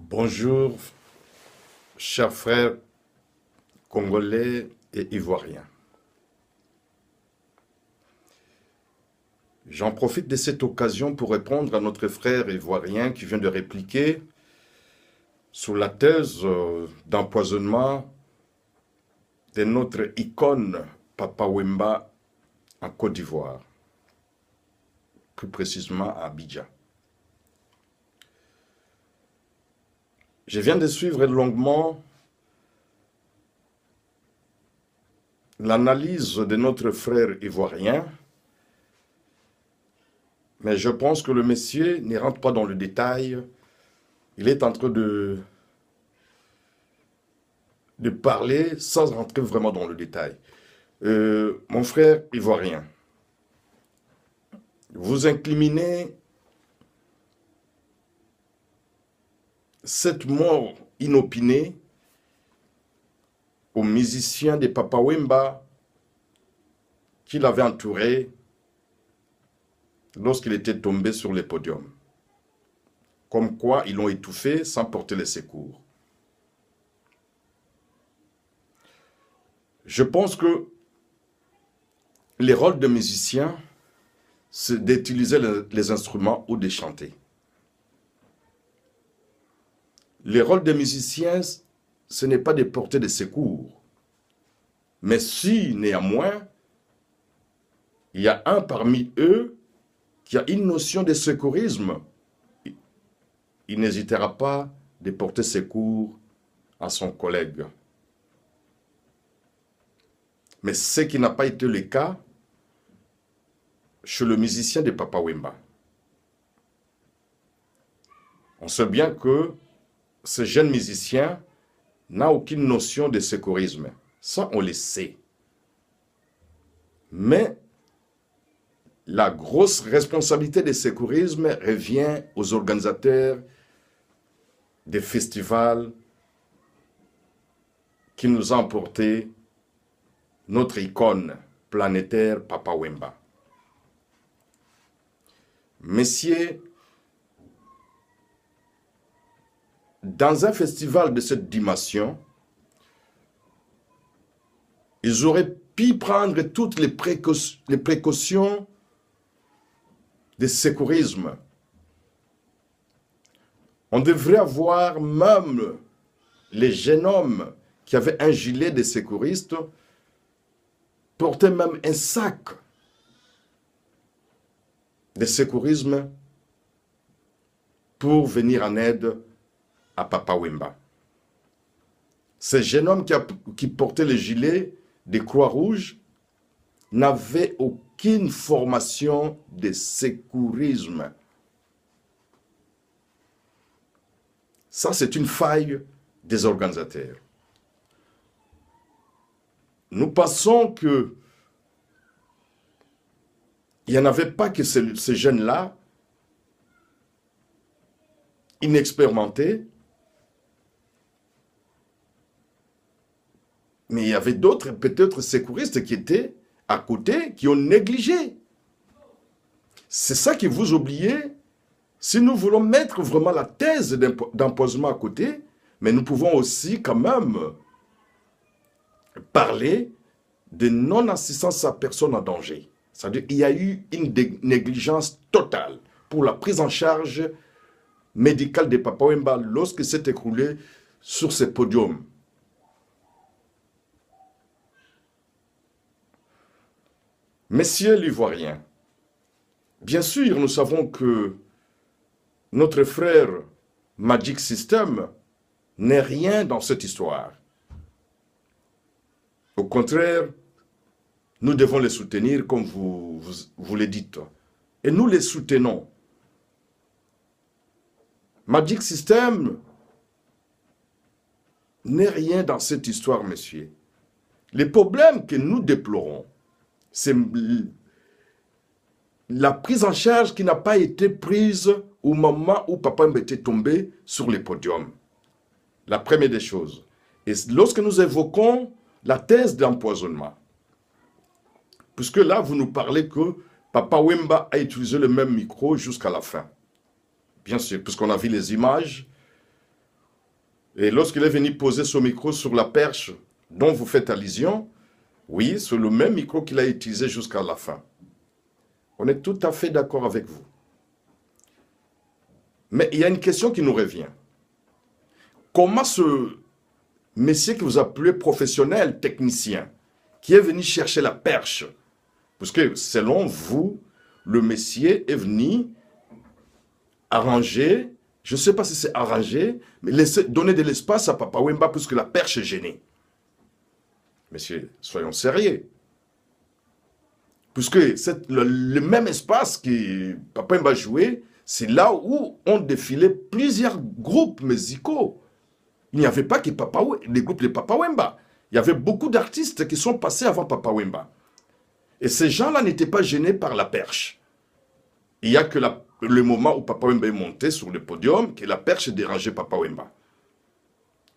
Bonjour, chers frères congolais et ivoiriens. J'en profite de cette occasion pour répondre à notre frère ivoirien qui vient de répliquer sur la thèse d'empoisonnement de notre icône Papa Wemba en Côte d'Ivoire, plus précisément à Abidjan. Je viens de suivre longuement l'analyse de notre frère ivoirien, mais je pense que le monsieur ne rentre pas dans le détail. Il est en train de parler sans rentrer vraiment dans le détail. Mon frère ivoirien, vous incriminez cette mort inopinée aux musiciens de Papa Wemba qui l'avaient entouré lorsqu'il était tombé sur le podium. Comme quoi ils l'ont étouffé sans porter les secours. Je pense que le rôle de musicien, c'est d'utiliser les instruments ou de chanter. Le rôle des musiciens, ce n'est pas de porter des secours. Mais si, néanmoins, il y a un parmi eux qui a une notion de secourisme, il n'hésitera pas de porter secours à son collègue. Mais ce qui n'a pas été le cas chez le musicien de Papa Wemba. On sait bien que ce jeune musicien n'a aucune notion de secourisme. Ça, on le sait. Mais la grosse responsabilité du secourisme revient aux organisateurs des festivals qui nous ont apporté notre icône planétaire Papa Wemba. Messieurs, dans un festival de cette dimension, ils auraient pu prendre toutes les précautions de secourisme. On devrait avoir même les jeunes hommes qui avaient un gilet de secouriste porter même un sac de secourisme pour venir en aide à Papa Wemba. Ces jeunes hommes qui portaient le gilet de Croix-Rouge n'avaient aucune formation de secourisme. Ça, c'est une faille des organisateurs. Nous pensons que il n'y en avait pas que ces jeunes-là, inexpérimentés, mais il y avait d'autres, peut-être secouristes qui étaient à côté, qui ont négligé. C'est ça que vous oubliez. Si nous voulons mettre vraiment la thèse d'empoisonnement à côté, mais nous pouvons aussi quand même parler de non-assistance à personne en danger. C'est-à-dire qu'il y a eu une négligence totale pour la prise en charge médicale de Papa Wemba lorsqu'il s'est écroulé sur ce podium. Messieurs l'Ivoirien, bien sûr, nous savons que notre frère Magic System n'est rien dans cette histoire. Au contraire, nous devons les soutenir comme vous le dites. Et nous les soutenons. Magic System n'est rien dans cette histoire, messieurs. Les problèmes que nous déplorons, c'est la prise en charge qui n'a pas été prise au moment où Papa était tombé sur le podium. La première des choses. Et lorsque nous évoquons la thèse d'empoisonnement, puisque là, vous nous parlez que Papa Wemba a utilisé le même micro jusqu'à la fin. Bien sûr, puisqu'on a vu les images Et lorsqu'il est venu poser son micro sur la perche dont vous faites allusion, oui, c'est le même micro qu'il a utilisé jusqu'à la fin. On est tout à fait d'accord avec vous. Mais il y a une question qui nous revient. Comment ce monsieur que vous appelez professionnel, technicien, qui est venu chercher la perche, parce que selon vous, le monsieur est venu arranger, je ne sais pas si c'est arranger, mais donner de l'espace à Papa Wemba puisque la perche est gênée. Messieurs, soyons sérieux. Puisque le même espace que Papa Wemba jouait, c'est là où ont défilé plusieurs groupes musicaux. Il n'y avait pas que les groupes de Papa Wemba. Il y avait beaucoup d'artistes qui sont passés avant Papa Wemba. Et ces gens-là n'étaient pas gênés par la perche. Il n'y a que le moment où Papa Wemba est monté sur le podium que la perche dérangeait Papa Wemba.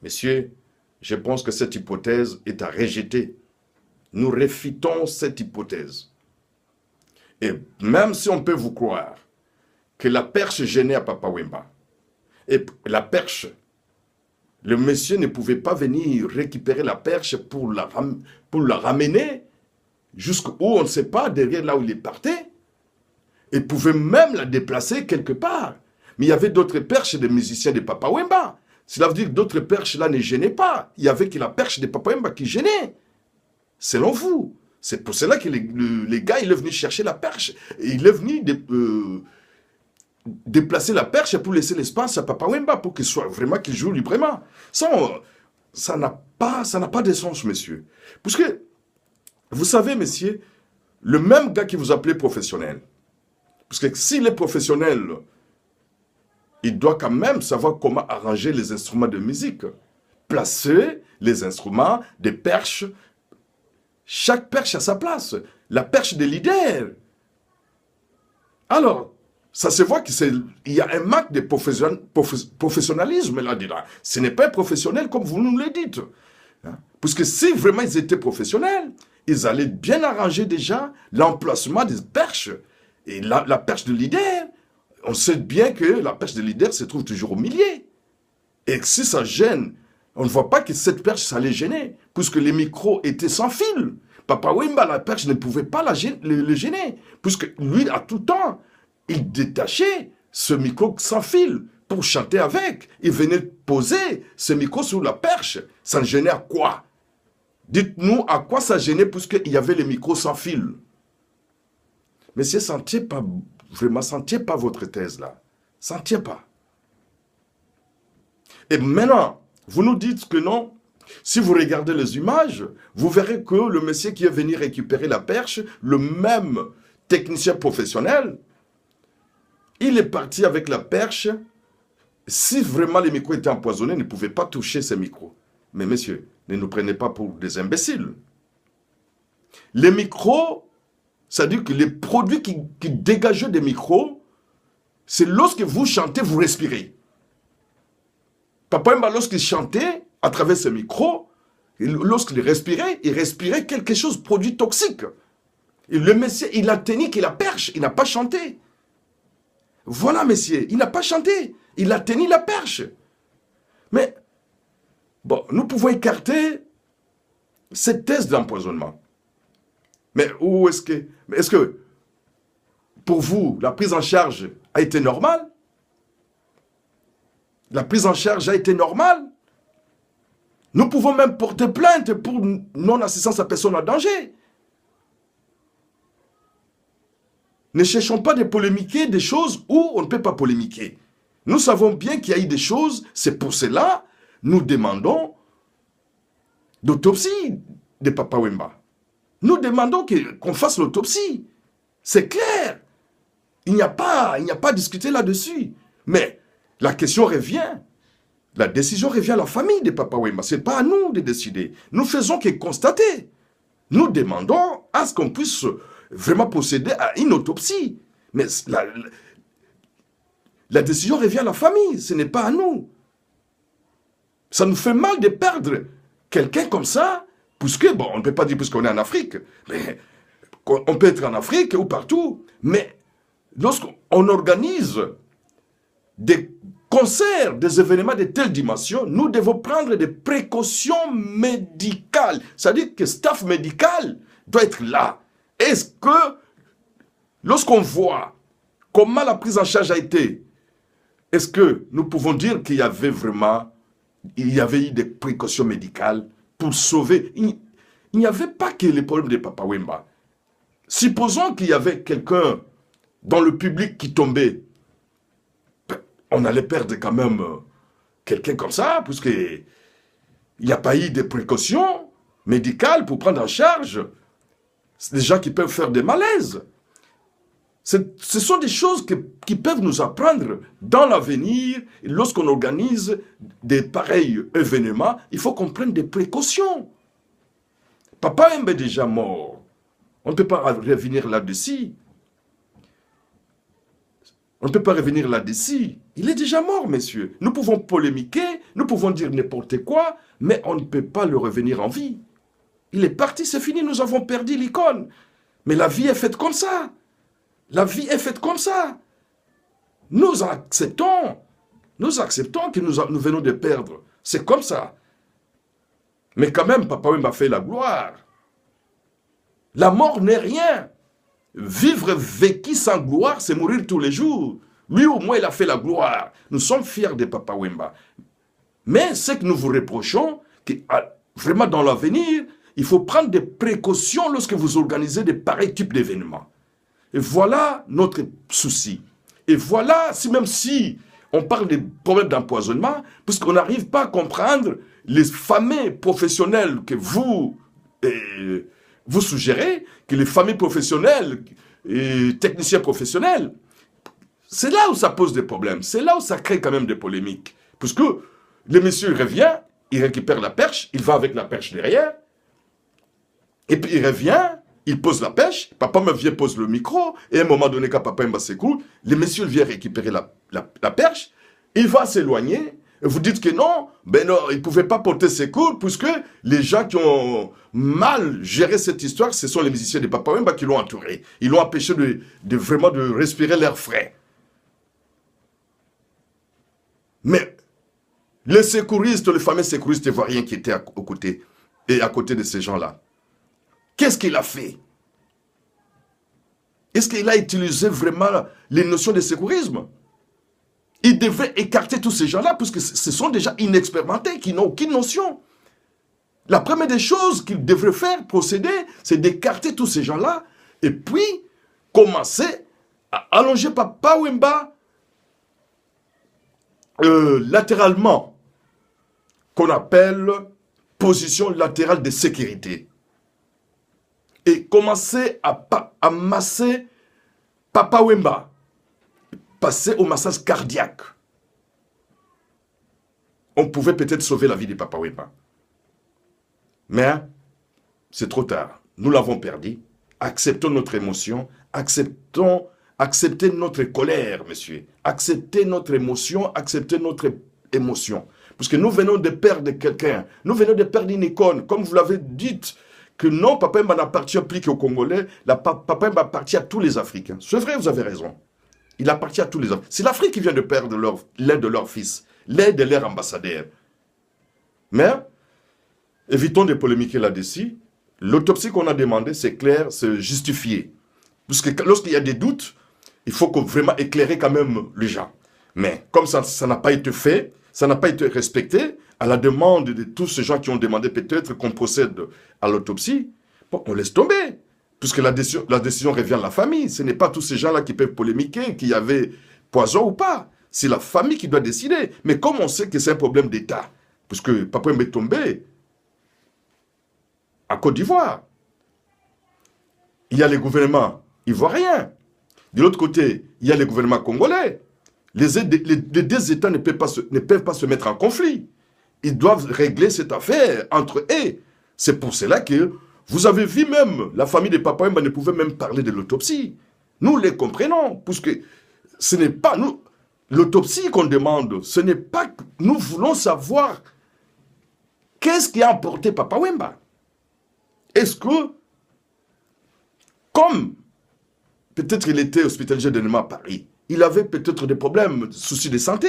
Messieurs, je pense que cette hypothèse est à rejeter. Nous réfutons cette hypothèse. Et même si on peut vous croire que la perche gênait à Papa Wemba, et la perche, le monsieur ne pouvait pas venir récupérer la perche pour la ramener jusqu'où on ne sait pas, derrière là où il est parti. Il pouvait même la déplacer quelque part. Mais il y avait d'autres perches des musiciens de Papa Wemba. Cela veut dire que d'autres perches là ne gênaient pas. Il y avait que la perche de Papa Wemba qui gênait. Selon vous. C'est pour cela que les gars, il est venu chercher la perche. Et il est venu déplacer la perche pour laisser l'espace à Papa Wemba pour qu'il soit vraiment, qu'il joue librement. Ça n'a pas de sens, monsieur. Parce que, vous savez, messieurs, le même gars qui vous appelait professionnel, parce que s'il est professionnel, il doit quand même savoir comment arranger les instruments de musique. Placer les instruments, des perches. Chaque perche a sa place. La perche des leaders. Alors, ça se voit qu'il y a un manque de professionnalisme là-dedans. Ce n'est pas professionnel comme vous nous le dites. Parce que si vraiment ils étaient professionnels, ils allaient bien arranger déjà l'emplacement des perches. Et la perche de leader, on sait bien que la perche de leader se trouve toujours au milieu. Et si ça gêne, on ne voit pas que cette perche, ça allait gêner, puisque les micros étaient sans fil. Papa Wemba, la perche ne pouvait pas le gêner, puisque lui, à tout temps, il détachait ce micro sans fil pour chanter avec. Il venait poser ce micro sur la perche. Ça ne gênait à quoi? Dites-nous à quoi ça gênait, puisqu'il y avait les micros sans fil. Mais ça ne tient pas, vraiment, ça ne tient pas votre thèse là. Ça ne tient pas. Et maintenant, vous nous dites que non. Si vous regardez les images, vous verrez que le monsieur qui est venu récupérer la perche, le même technicien professionnel, il est parti avec la perche. Si vraiment les micros étaient empoisonnés, il ne pouvait pas toucher ces micros. Mais messieurs, ne nous prenez pas pour des imbéciles. Les micros, c'est-à-dire que les produits qui dégageaient des micros, c'est lorsque vous chantez, vous respirez. Papa Wemba, lorsqu'il chantait à travers ce micro, lorsqu'il respirait quelque chose, produit toxique. Et le monsieur, il a tenu qu'il la perche, il n'a pas chanté. Voilà, messieurs, il n'a pas chanté, il a tenu la perche. Mais, bon, nous pouvons écarter cette thèse d'empoisonnement. Mais où est-ce que, pour vous, la prise en charge a été normale? La prise en charge a été normale? Nous pouvons même porter plainte pour non-assistance à personne en danger. Ne cherchons pas de polémiquer des choses où on ne peut pas polémiquer. Nous savons bien qu'il y a eu des choses, c'est pour cela nous demandons d'autopsie de Papa Wemba. Nous demandons qu'on fasse l'autopsie. C'est clair. Il n'y a pas à discuter là-dessus. Mais la question revient. La décision revient à la famille de Papa Wemba. Ce n'est pas à nous de décider. Nous faisons que constater. Nous demandons à ce qu'on puisse vraiment procéder à une autopsie. Mais la décision revient à la famille. Ce n'est pas à nous. Ça nous fait mal de perdre quelqu'un comme ça, puisque, bon, on ne peut pas dire puisqu'on est en Afrique, mais on peut être en Afrique ou partout, mais lorsqu'on organise des concerne des événements de telle dimension, nous devons prendre des précautions médicales. C'est-à-dire que le staff médical doit être là. Est-ce que, lorsqu'on voit comment la prise en charge a été, est-ce que nous pouvons dire qu'il y avait vraiment, il y avait eu des précautions médicales pour sauver? Il n'y avait pas que les problèmes de Papa Wemba. Supposons qu'il y avait quelqu'un dans le public qui tombait. On allait perdre quand même quelqu'un comme ça, puisqu'il n'y a pas eu de précautions médicales pour prendre en charge des gens qui peuvent faire des malaises. Ce sont des choses qui peuvent nous apprendre dans l'avenir. Lorsqu'on organise des pareils événements, il faut qu'on prenne des précautions. Papa Wemba est déjà mort. On ne peut pas revenir là-dessus. On ne peut pas revenir là-dessus. Il est déjà mort, messieurs. Nous pouvons polémiquer, nous pouvons dire n'importe quoi, mais on ne peut pas le revenir en vie. Il est parti, c'est fini, nous avons perdu l'icône. Mais la vie est faite comme ça. La vie est faite comme ça. Nous acceptons que nous venons de perdre. C'est comme ça. Mais quand même, Papa Wemba a fait la gloire. La mort n'est rien. Vivre vécu sans gloire, c'est mourir tous les jours. Lui, au moins, il a fait la gloire. Nous sommes fiers de Papa Wemba. Mais ce que nous vous reprochons, que, vraiment dans l'avenir, il faut prendre des précautions lorsque vous organisez de pareils types d'événements. Et voilà notre souci. Et voilà, même si on parle des problèmes d'empoisonnement, puisqu'on n'arrive pas à comprendre les fameux professionnels que vous suggérez, que les familles professionnelles et techniciens professionnels, c'est là où ça pose des problèmes. C'est là où ça crée quand même des polémiques. Puisque le monsieur revient, il récupère la perche, il va avec la perche derrière, et puis il revient, il pose la perche, papa me vient pose le micro, et à un moment donné, quand Papa Wemba s'écoute, le monsieur vient récupérer la perche, il va s'éloigner, et vous dites que non, ben non, il ne pouvait pas porter secours, puisque les gens qui ont mal géré cette histoire, ce sont les musiciens de Papa Wemba qui l'ont entouré. Ils l'ont empêché vraiment de respirer l'air frais. Mais les secouristes, les fameux secouristes ivoiriens qui étaient à côté de ces gens-là, qu'est-ce qu'il a fait? Est-ce qu'il a utilisé vraiment les notions de secourisme? Il devait écarter tous ces gens-là, puisque ce sont déjà inexpérimentés, qui n'ont aucune notion. La première des choses qu'il devrait faire, procéder, c'est d'écarter tous ces gens-là, et puis commencer à allonger Papa Wemba latéralement, qu'on appelle position latérale de sécurité. Et commencer à masser Papa Wemba, passer au massage cardiaque. On pouvait peut-être sauver la vie de Papa Wemba. Mais c'est trop tard. Nous l'avons perdu. Acceptons notre émotion. Acceptez notre colère, monsieur. Acceptez notre émotion. Acceptez notre émotion. Parce que nous venons de perdre quelqu'un. Nous venons de perdre une icône. Comme vous l'avez dit, que non, Papa Wemba n'appartient plus qu'aux Congolais. Papa Wemba appartient à tous les Africains. C'est vrai, vous avez raison. Il appartient à tous les Africains. C'est l'Afrique qui vient de perdre l'un de leurs fils, l'un de leurs ambassadeurs. Mais, évitons de polémiquer là-dessus. L'autopsie qu'on a demandé, c'est clair, c'est justifié. Parce que lorsqu'il y a des doutes, il faut vraiment éclairer quand même les gens. Mais comme ça n'a pas été fait, ça n'a pas été respecté, à la demande de tous ces gens qui ont demandé peut-être qu'on procède à l'autopsie, bon, on laisse tomber. Puisque la décision revient à la famille. Ce n'est pas tous ces gens-là qui peuvent polémiquer, qu'il y avait poison ou pas. C'est la famille qui doit décider. Mais comme on sait que c'est un problème d'État, puisque Papa Wemba est tombé à Côte d'Ivoire, il y a les gouvernements ivoiriens. De l'autre côté, il y a les gouvernements congolais. Les deux États ne peuvent pas se mettre en conflit. Ils doivent régler cette affaire entre eux. C'est pour cela que vous avez vu même, la famille de Papa Wemba ne pouvait même parler de l'autopsie. Nous les comprenons, puisque ce n'est pas nous. L'autopsie qu'on demande, ce n'est pas que nous voulons savoir qu'est-ce qui a emporté Papa Wemba. Est-ce que, comme peut-être il était hospitalisé dernièrement à Paris, il avait peut-être des problèmes, des soucis de santé.